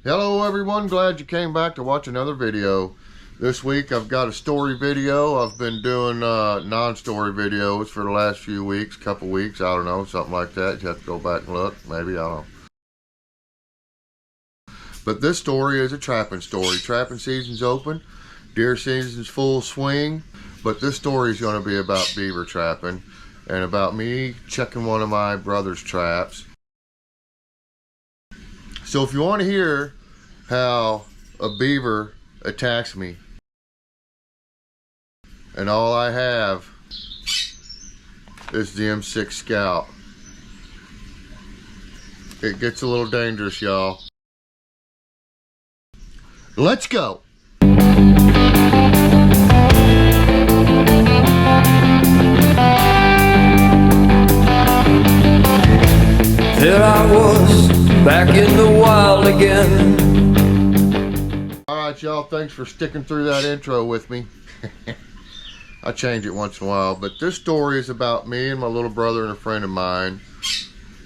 Hello everyone, glad you came back to watch another video. This week I've got a story video. I've been doing non-story videos for the last few weeks, couple weeks, I don't know, something like that. You have to go back and look, maybe, I don't know. But this story is a trapping story. Trapping season's open, deer season's full swing, but this story is going to be about beaver trapping and about me checking one of my brother's traps. So if you want to hear how a beaver attacks me and all I have is the M6 Scout, it gets a little dangerous, y'all. Let's go. There I was, back in the wild again. Alright y'all, thanks for sticking through that intro with me. I change it once in a while, but this story is about me and my little brother and a friend of mine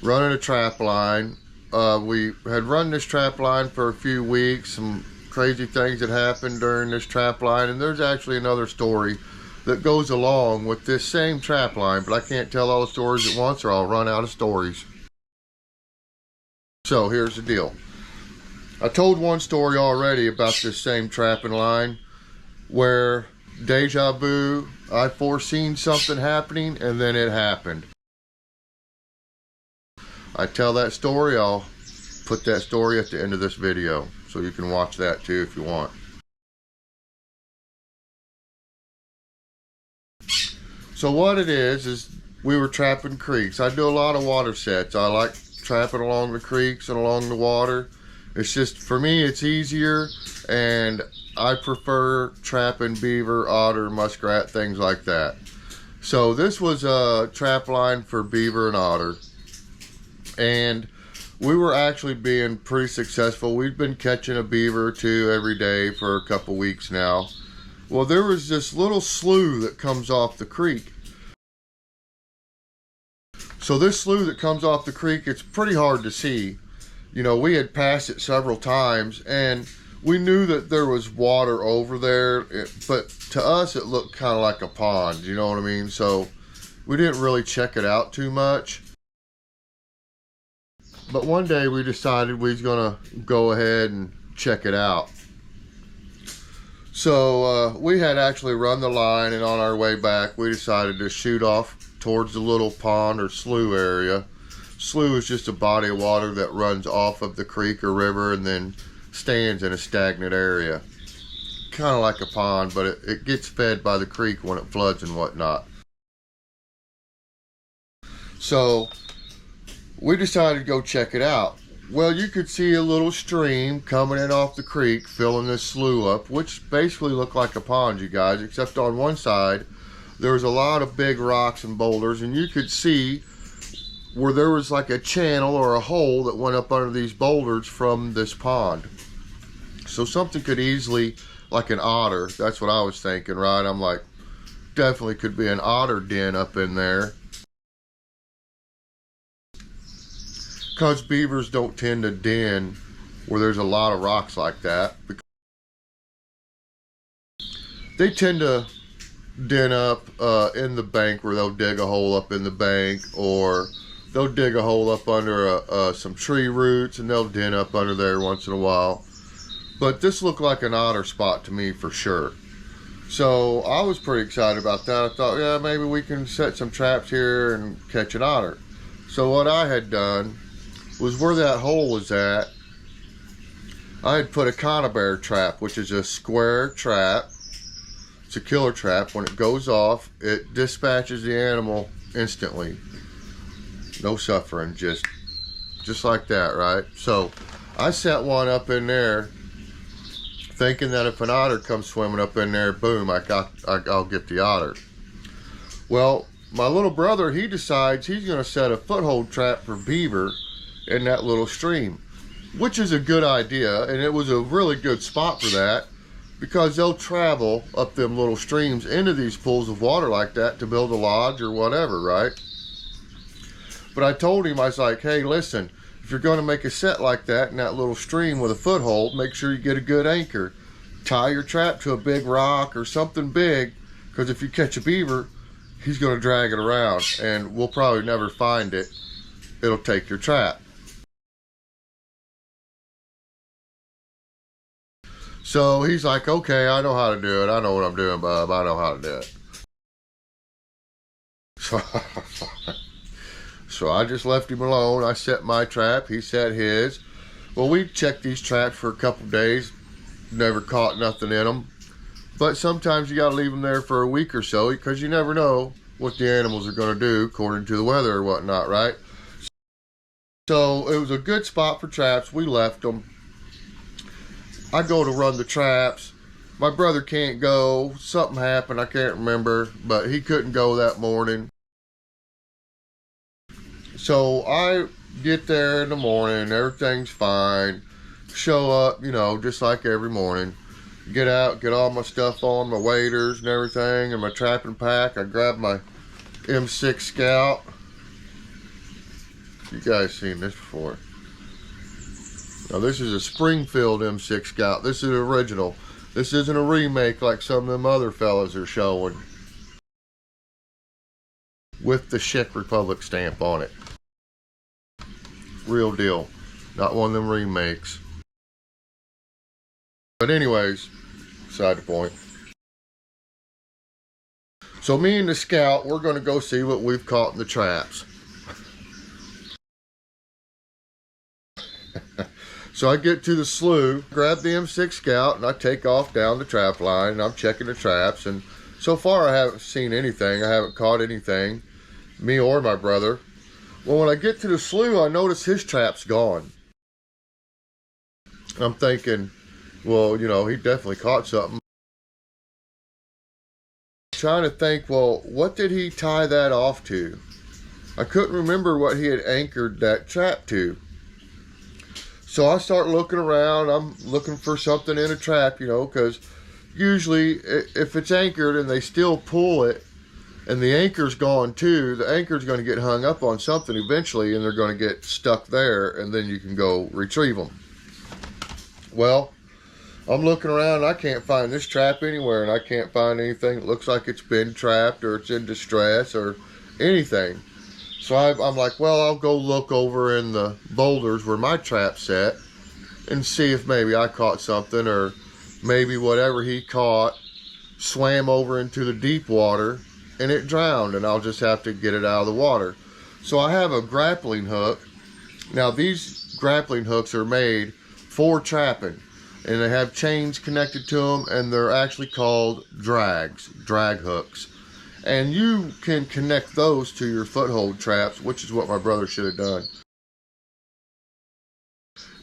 running a trap line. We had run this trap line for a few weeks. Some crazy things that happened during this trap line, and there's actually another story that goes along with this same trap line, but I can't tell all the stories at once or I'll run out of stories. So here's the deal. I told one story already about this same trapping line where deja vu, I foreseen something happening and then it happened. I tell that story, I'll put that story at the end of this video so you can watch that too if you want. So what it is we were trapping creeks. I do a lot of water sets. I like trapping along the creeks and along the water. It's just, for me, it's easier, and I prefer trapping beaver, otter, muskrat, things like that. So this was a trap line for beaver and otter, and we were actually being pretty successful. We've been catching a beaver or two every day for a couple weeks now. Well, there was this little slough that comes off the creek. So this slough that comes off the creek, it's pretty hard to see. You know, we had passed it several times and we knew that there was water over there, but to us it looked kind of like a pond, you know what I mean? So we didn't really check it out too much. But one day we decided we was gonna go ahead and check it out. So we had actually run the line, and on our way back we decided to shoot off towards the little pond or slough area. Slough is just a body of water that runs off of the creek or river and then stands in a stagnant area. Kind of like a pond, but it gets fed by the creek when it floods and whatnot. So we decided to go check it out. Well, you could see a little stream coming in off the creek, filling this slough up, which basically looked like a pond, you guys, except on one side there was a lot of big rocks and boulders, and you could see where there was like a channel or a hole that went up under these boulders from this pond. So something could easily, like an otter, that's what I was thinking, right? I'm like, definitely could be an otter den up in there. Because beavers don't tend to den where there's a lot of rocks like that. They tend to den up in the bank, where they'll dig a hole up in the bank, or they'll dig a hole up under some tree roots and they'll den up under there once in a while. But this looked like an otter spot to me for sure. So I was pretty excited about that. I thought, yeah, maybe we can set some traps here and catch an otter. So what I had done was, where that hole was at, I had put a conibear trap, which is a square trap. It's a killer trap. When it goes off, it dispatches the animal instantly. No suffering, just like that, right? So I set one up in there thinking that if an otter comes swimming up in there, boom, I'll get the otter. Well, my little brother, he decides he's going to set a foothold trap for beaver in that little stream, which is a good idea, and it was a really good spot for that, because they'll travel up them little streams into these pools of water like that to build a lodge or whatever, right? But I told him, I was like, hey, listen, if you're going to make a set like that in that little stream with a foothold, make sure you get a good anchor. Tie your trap to a big rock or something big, because if you catch a beaver, he's going to drag it around and we'll probably never find it. It'll take your trap. So he's like, okay, I know how to do it. I know what I'm doing, bub. I know how to do it. So I just left him alone. I set my trap. He set his. Well, we checked these traps for a couple days. Never caught nothing in them. But sometimes you got to leave them there for a week or so, because you never know what the animals are going to do according to the weather or whatnot, right? So it was a good spot for traps. We left them. I go to run the traps. My brother can't go. Something happened. I can't remember, but he couldn't go that morning. So I get there in the morning. Everything's fine. Show up, you know, just like every morning. Get out, get all my stuff on, my waders and everything, and my trapping pack. I grab my M6 Scout. You guys seen this before. Now this is a Springfield M6 Scout. This is original. This isn't a remake like some of them other fellas are showing, with the Czech Republic stamp on it. Real deal. Not one of them remakes. But anyways, beside the point. So me and the Scout, we're going to go see what we've caught in the traps. So I get to the slough, grab the M6 Scout, and I take off down the trap line, and I'm checking the traps, and so far I haven't seen anything. I haven't caught anything, me or my brother. Well, when I get to the slough, I notice his trap's gone. I'm thinking, well, you know, he definitely caught something. Trying to think, well, what did he tie that off to? I couldn't remember what he had anchored that trap to. So I start looking around. I'm looking for something in a trap, you know, because usually if it's anchored and they still pull it and the anchor's gone too, the anchor's going to get hung up on something eventually and they're going to get stuck there, and then you can go retrieve them. Well, I'm looking around. I can't find this trap anywhere, and I can't find anything that looks like it's been trapped or it's in distress or anything. So I'm like, well, I'll go look over in the boulders where my trap's set and see if maybe I caught something, or maybe whatever he caught swam over into the deep water and it drowned, and I'll just have to get it out of the water. So I have a grappling hook. Now these grappling hooks are made for trapping, and they have chains connected to them, and they're actually called drag hooks. And you can connect those to your foothold traps, which is what my brother should have done.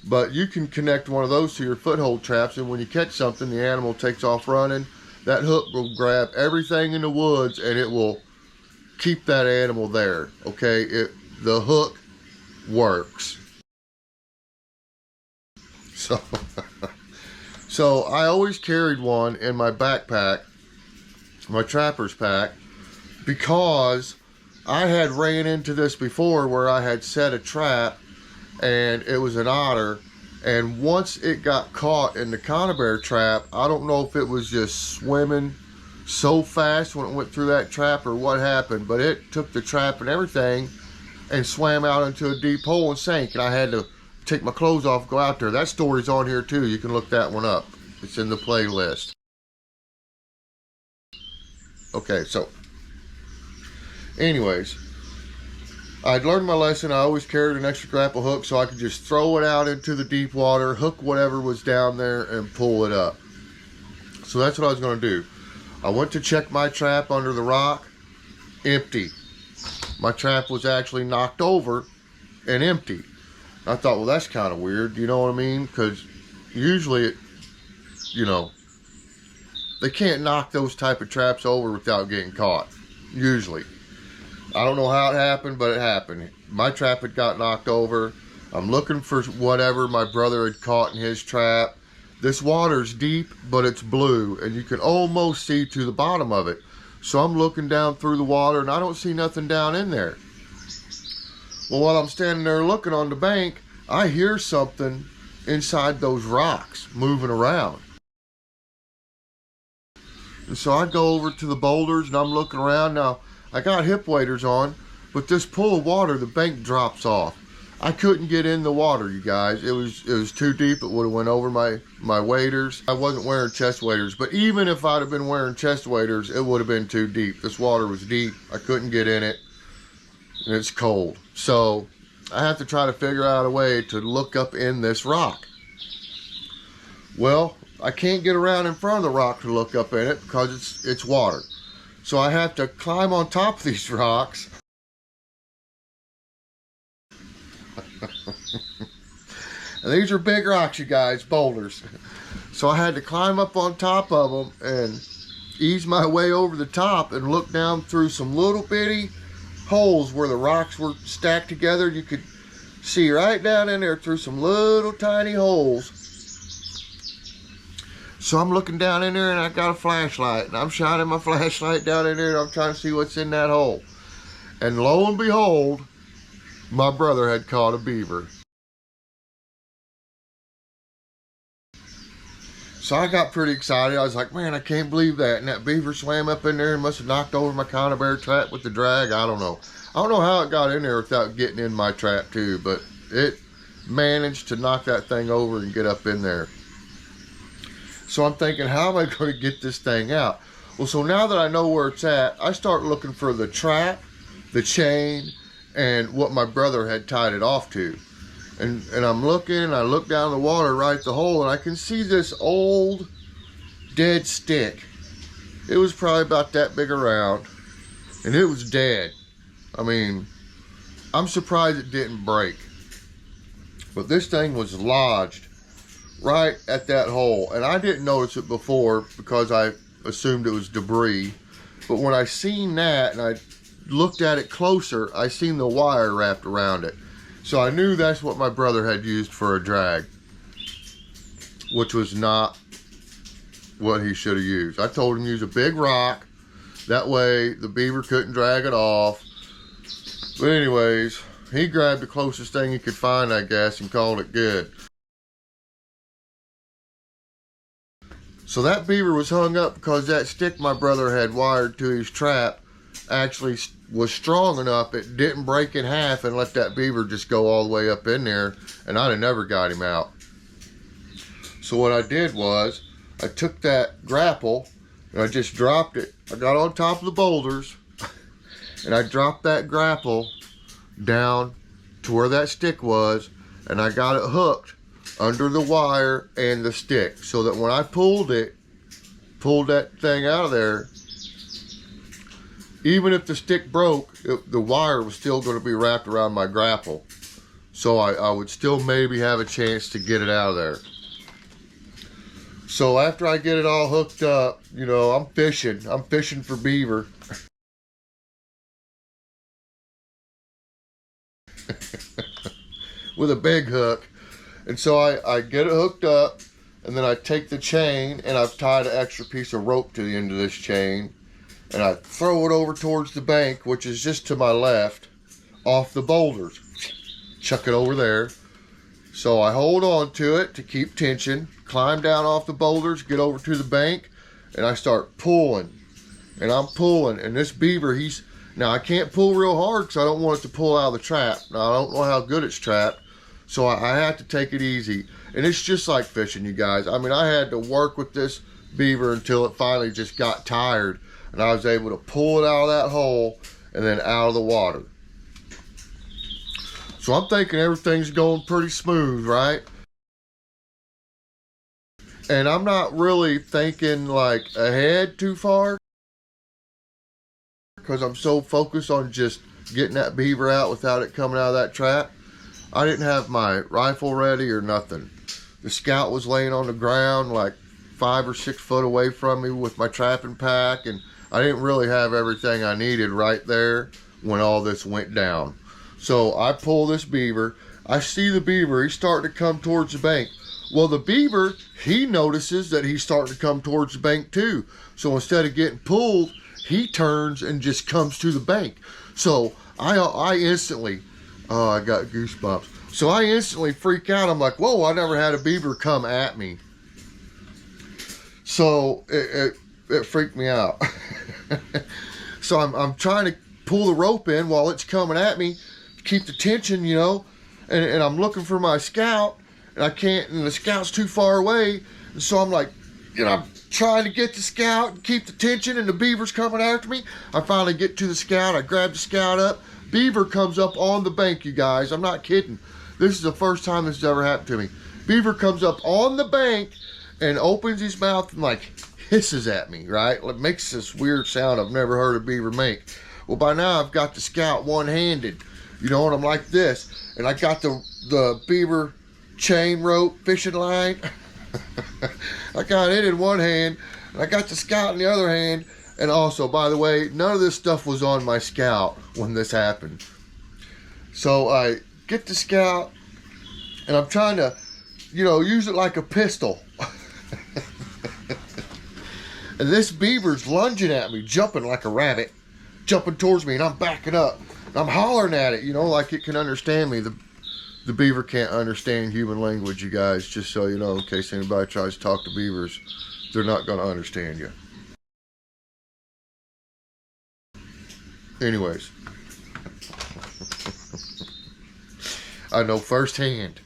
But you can connect one of those to your foothold traps, and when you catch something, the animal takes off running. That hook will grab everything in the woods, and it will keep that animal there. Okay, the hook works. So I always carried one in my backpack, my trapper's pack, because I had ran into this before where I had set a trap and it was an otter, and once it got caught in the conibear trap, I don't know if it was just swimming so fast when it went through that trap or what happened, but it took the trap and everything and swam out into a deep hole and sank, and I had to take my clothes off, go out there. That story's on here too. You can look that one up. It's in the playlist. Okay, so anyways, I'd learned my lesson. I always carried an extra grapple hook so I could just throw it out into the deep water, hook whatever was down there, and pull it up. So that's what I was going to do. I went to check my trap under the rock. Empty. My trap was actually knocked over and empty. I thought, well, that's kind of weird. You know what I mean? Because usually, you know, they can't knock those type of traps over without getting caught. Usually. I don't know how it happened, but it happened. My trap had got knocked over. I'm looking for whatever my brother had caught in his trap. This water's deep, but it's blue, and you can almost see to the bottom of it. So I'm looking down through the water, and I don't see nothing down in there. Well, while I'm standing there looking on the bank, I hear something inside those rocks moving around. And so I go over to the boulders and I'm looking around. Now, I got hip waders on, but this pool of water, the bank drops off. I couldn't get in the water, you guys. It was too deep. It would have went over my waders. I wasn't wearing chest waders, but even if I'd have been wearing chest waders, it would have been too deep. This water was deep. I couldn't get in it, and it's cold. So I have to try to figure out a way to look up in this rock. Well, I can't get around in front of the rock to look up in it because it's water. So I have to climb on top of these rocks. And these are big rocks, you guys, boulders. So I had to climb up on top of them and ease my way over the top and look down through some little bitty holes where the rocks were stacked together. You could see right down in there through some little tiny holes. So I'm looking down in there and I got a flashlight and I'm shining my flashlight down in there and I'm trying to see what's in that hole. And lo and behold, my brother had caught a beaver. So I got pretty excited. I was like, man, I can't believe that. And that beaver swam up in there and must have knocked over my conibear bear trap with the drag. I don't know. I don't know how it got in there without getting in my trap too, but it managed to knock that thing over and get up in there. So I'm thinking, how am I going to get this thing out? Well, so now that I know where it's at, I start looking for the trap, the chain, and what my brother had tied it off to. And I'm looking, and I look down the water right at the hole, and I can see this old dead stick. It was probably about that big around, and it was dead. I mean, I'm surprised it didn't break. But this thing was lodged right at that hole, and I didn't notice it before because I assumed it was debris. But when I seen that and I looked at it closer, I seen the wire wrapped around it. So I knew that's what my brother had used for a drag, which was not what he should have used. I told him to use a big rock, that way the beaver couldn't drag it off. But anyways, he grabbed the closest thing he could find, I guess, and called it good. So that beaver was hung up because that stick my brother had wired to his trap actually was strong enough it didn't break in half and let that beaver just go all the way up in there, and I'd have never got him out. So what I did was I took that grapple and I just dropped it. I got on top of the boulders and I dropped that grapple down to where that stick was, and I got it hooked under the wire and the stick so that when I pulled that thing out of there, even if the stick broke, the wire was still going to be wrapped around my grapple. So I would still maybe have a chance to get it out of there. So after I get it all hooked up, you know, I'm fishing. I'm fishing for beaver. With a big hook. And so I get it hooked up, and then I take the chain and I've tied an extra piece of rope to the end of this chain. And I throw it over towards the bank, which is just to my left, off the boulders. Chuck it over there. So I hold on to it to keep tension, climb down off the boulders, get over to the bank, and I start pulling. And I'm pulling, and this beaver, now I can't pull real hard because I don't want it to pull out of the trap. Now I don't know how good it's trapped, so I have to take it easy. And it's just like fishing, you guys. I mean, I had to work with this beaver until it finally just got tired. And I was able to pull it out of that hole and then out of the water. So I'm thinking everything's going pretty smooth, right? And I'm not really thinking like ahead too far because I'm so focused on just getting that beaver out without it coming out of that trap. I didn't have my rifle ready or nothing. The scout was laying on the ground like 5 or 6 foot away from me with my trapping pack, and I didn't really have everything I needed right there when all this went down. So I pull this beaver. I see the beaver. He's starting to come towards the bank. Well, the beaver, he notices that he's starting to come towards the bank too. So instead of getting pulled, he turns and just comes to the bank. So I instantly, Oh, I got goosebumps. So I instantly freak out. I'm like, whoa, I never had a beaver come at me. So it freaked me out. So I'm trying to pull the rope in while it's coming at me, keep the tension, you know, and I'm looking for my scout, and I can't, and the scout's too far away, and so I'm like, you know, I'm trying to get the scout and keep the tension, and the beaver's coming after me. I finally get to the scout. I grab the scout up. Beaver comes up on the bank, you guys. I'm not kidding. This is the first time this has ever happened to me. Beaver comes up on the bank and opens his mouth and like hisses at me, right? It makes this weird sound I've never heard a beaver make. Well, by now I've got the scout one-handed, you know, and I'm like this, and I got the beaver chain rope fishing line. I got it in one hand, and I got the scout in the other hand. And also, by the way, none of this stuff was on my scout when this happened. So I get the scout, and I'm trying to, you know, use it like a pistol. And this beaver's lunging at me, jumping like a rabbit, jumping towards me, and I'm backing up. And I'm hollering at it, you know, like it can understand me. The beaver can't understand human language, you guys, just so you know, in case anybody tries to talk to beavers, they're not going to understand you. Anyways, I know firsthand.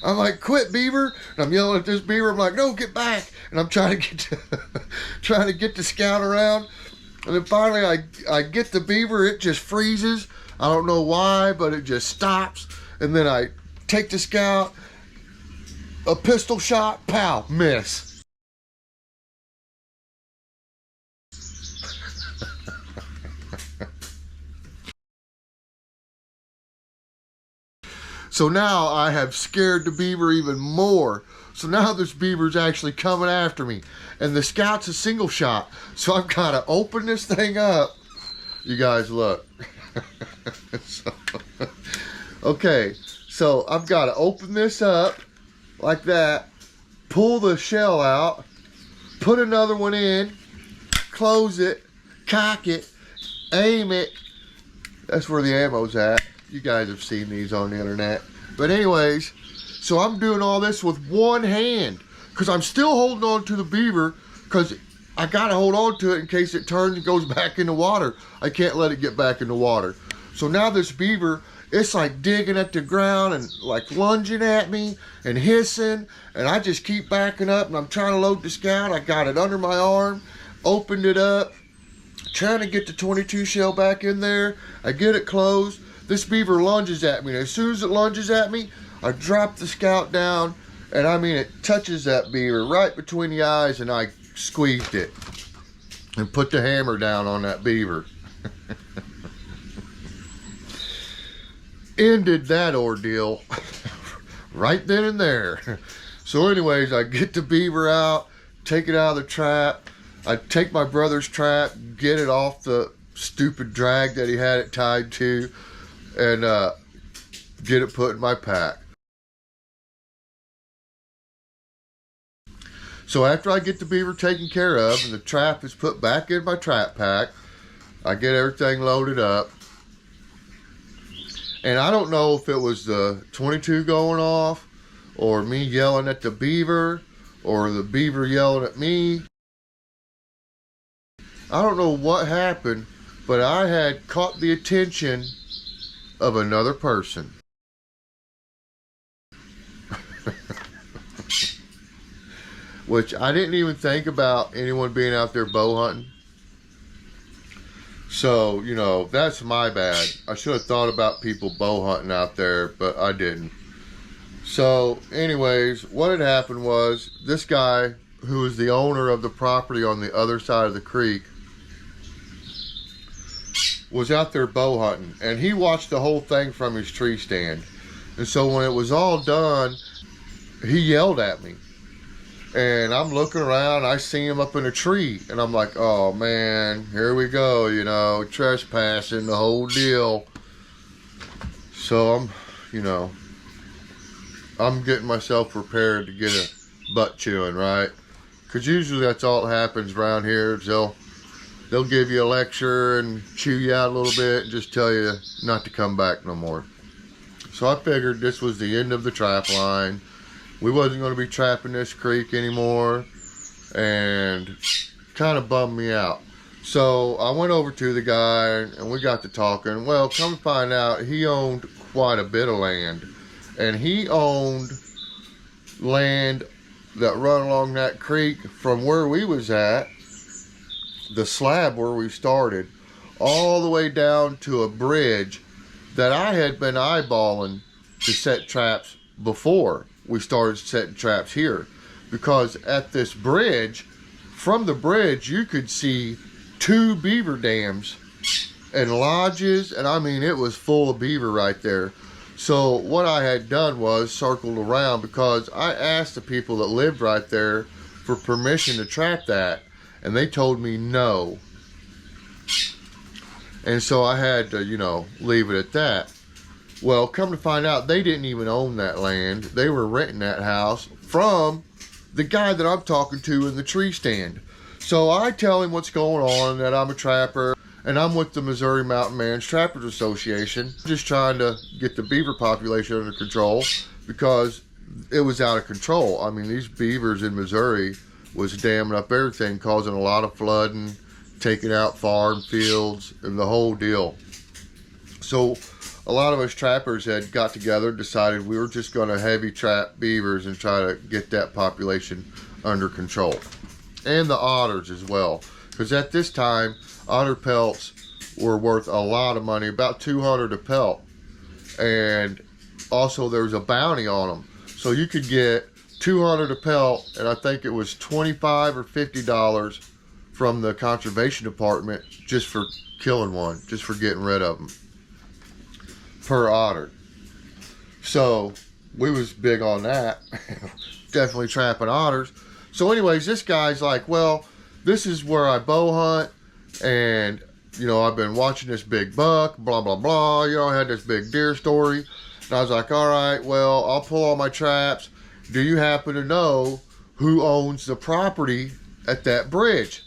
I'm like, quit, beaver. And I'm yelling at this beaver. I'm like, no, get back. And I'm trying to get the scout around. And then finally I get the beaver. It just freezes. I don't know why, but it just stops. And then I take the scout, a pistol shot, pow, miss. So now I have scared the beaver even more. So now this beaver's actually coming after me. And the scout's a single shot. So I've got to open this thing up. You guys look. Okay, so I've got to open this up like that. Pull the shell out. Put another one in. Close it. Cock it. Aim it. That's where the ammo's at. You guys have seen these on the internet. But anyways, so I'm doing all this with one hand because I'm still holding on to the beaver because I got to hold on to it in case it turns and goes back in the water. I can't let it get back in the water. So now this beaver, it's like digging at the ground and like lunging at me and hissing. And I just keep backing up and I'm trying to load the scout. I got it under my arm, opened it up, trying to get the 22 shell back in there. I get it closed. This beaver lunges at me, and as soon as it lunges at me, I drop the scout down, and I mean, it touches that beaver right between the eyes, and I squeezed it and put the hammer down on that beaver. Ended that ordeal right then and there. So anyways, I get the beaver out, take it out of the trap. I take my brother's trap, get it off the stupid drag that he had it tied to, and get it put in my pack. So after I get the beaver taken care of and the trap is put back in my trap pack, I get everything loaded up. And I don't know if it was the 22 going off or me yelling at the beaver or the beaver yelling at me. I don't know what happened, but I had caught the attention of another person. Which I didn't even think about anyone being out there bow hunting. So, you know, that's my bad. I should have thought about people bow hunting out there, but I didn't. So, anyways, what had happened was this guy, who is the owner of the property on the other side of the creek, was out there bow hunting, and he watched the whole thing from his tree stand. And so when it was all done, he yelled at me, and I'm looking around, I see him up in a tree, and I'm like, oh man, here we go, you know, trespassing, the whole deal. So I'm getting myself prepared to get a butt chewing, right? Because usually that's all that happens around here. They'll they'll give you a lecture and chew you out a little bit and just tell you not to come back no more. So I figured this was the end of the trap line. We wasn't going to be trapping this creek anymore, and kind of bummed me out. So I went over to the guy and we got to talking. Well, come to find out, he owned quite a bit of land, and he owned land that run along that creek from where we was at, the slab where we started, all the way down to a bridge that I had been eyeballing to set traps before we started setting traps here. Because at this bridge, from the bridge, you could see 2 beaver dams and lodges, and I mean, it was full of beaver right there. So what I had done was circled around, because I asked the people that lived right there for permission to trap that, and they told me no. And so I had to, you know, leave it at that. Well, come to find out, they didn't even own that land. They were renting that house from the guy that I'm talking to in the tree stand. So I tell him what's going on, that I'm a trapper, and I'm with the Missouri Mountain Man's Trappers Association, just trying to get the beaver population under control, because it was out of control. I mean, these beavers in Missouri was damming up everything, causing a lot of flooding, taking out farm fields, and the whole deal. So a lot of us trappers had got together, decided we were just going to heavy trap beavers and try to get that population under control. And the otters as well, because at this time, otter pelts were worth a lot of money, about $200 a pelt. And also there was a bounty on them. So you could get $200 a pelt, and I think it was $25 or $50 from the conservation department just for killing one, just for getting rid of them, per otter. So we was big on that. Definitely trapping otters. So anyways, this guy's like, well, this is where I bow hunt, and you know, I've been watching this big buck, blah blah blah, you know, I had this big deer story. And I was like, all right, well, I'll pull all my traps. Do you happen to know who owns the property at that bridge?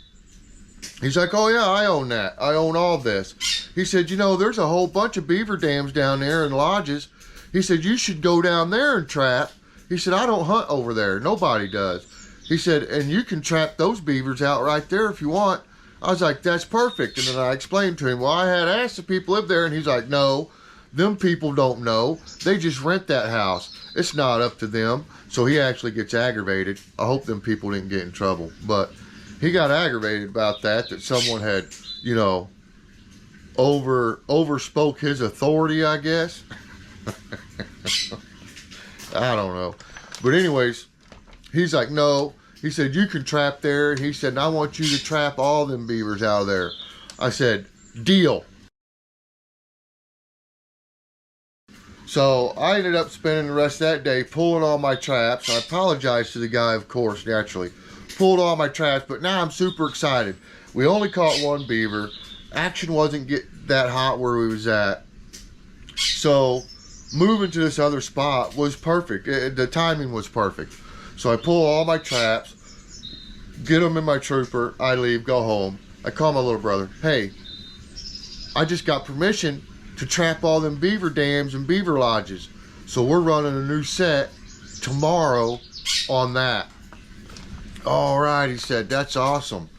He's like, oh yeah, I own that. I own all this. He said, you know, there's a whole bunch of beaver dams down there and lodges. He said, you should go down there and trap. He said, I don't hunt over there. Nobody does. He said, and you can trap those beavers out right there if you want. I was like, that's perfect. And then I explained to him, well, I had asked the people live there, and he's like, no, them people don't know. They just rent that house. It's not up to them. So he actually gets aggravated. I hope them people didn't get in trouble. But he got aggravated about that someone had, you know, overspoke his authority, I guess. I don't know. But anyways, he's like, no. He said, you can trap there. He said, and I want you to trap all them beavers out of there. I said, deal. So I ended up spending the rest of that day pulling all my traps. I apologized to the guy, of course, naturally. Pulled all my traps, but now I'm super excited. We only caught 1 beaver. Action wasn't get that hot where we was at. So moving to this other spot was perfect. The timing was perfect. So I pull all my traps, get them in my trooper, I leave, go home. I call my little brother, hey, I just got permission to trap all them beaver dams and beaver lodges. So we're running a new set tomorrow on that. All right, he said, that's awesome.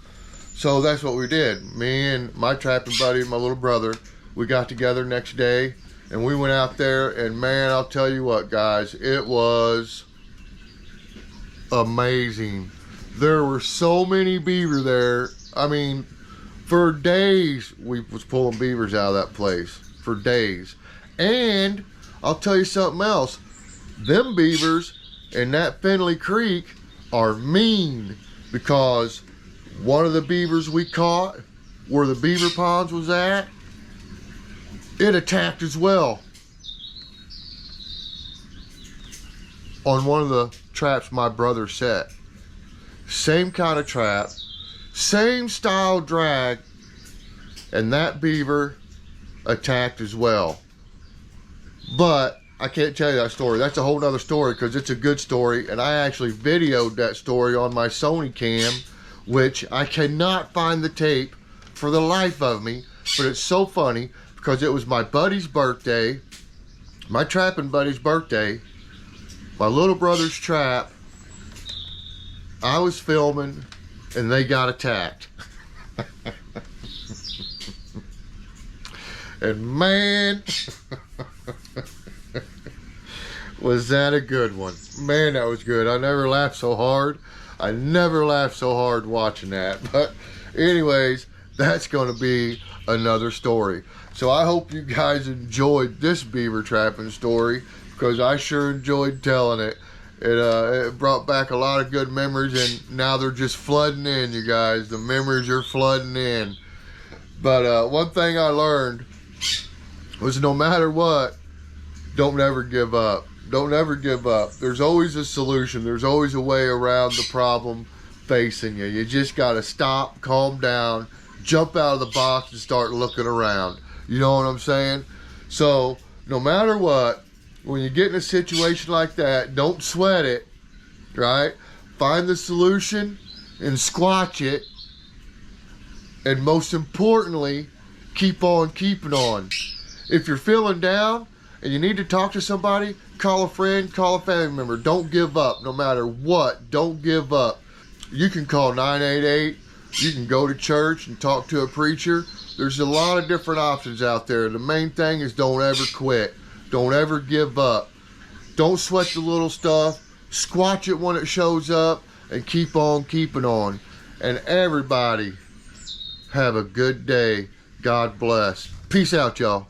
So that's what we did. Me and my trapping buddy, my little brother, we got together next day and we went out there, and man, I'll tell you what, guys, it was amazing. There were so many beaver there. I mean, for days we was pulling beavers out of that place, for days. And I'll tell you something else, them beavers in that Finley Creek are mean, because one of the beavers we caught where the beaver ponds was at, it attacked as well on one of the traps my brother set. Same kind of trap, same style drag, and that beaver attacked as well. But I can't tell you that story. That's a whole nother story, because it's a good story, and I actually videoed that story on my Sony cam, which I cannot find the tape for the life of me, but it's so funny because it was my buddy's birthday, my trapping buddy's birthday, my little brother's trap. I was filming and they got attacked. And man, was that a good one. Man, that was good. I never laughed so hard. I never laughed so hard watching that. But anyways, that's going to be another story. So I hope you guys enjoyed this beaver trapping story, because I sure enjoyed telling it. It brought back a lot of good memories, and now they're just flooding in, you guys. The memories are flooding in. But one thing I learned was, no matter what, don't ever give up. Don't ever give up. There's always a solution. There's always a way around the problem facing you. You just got to stop, calm down, jump out of the box and start looking around. You know what I'm saying? So no matter what, when you get in a situation like that, don't sweat it, right? Find the solution and squash it. And most importantly, keep on keeping on. If you're feeling down and you need to talk to somebody, call a friend, call a family member. Don't give up. No matter what, don't give up. You can call 988. You can go to church and talk to a preacher. There's a lot of different options out there. The main thing is don't ever quit. Don't ever give up. Don't sweat the little stuff. Squash it when it shows up and keep on keeping on. And everybody, have a good day. God bless. Peace out, y'all.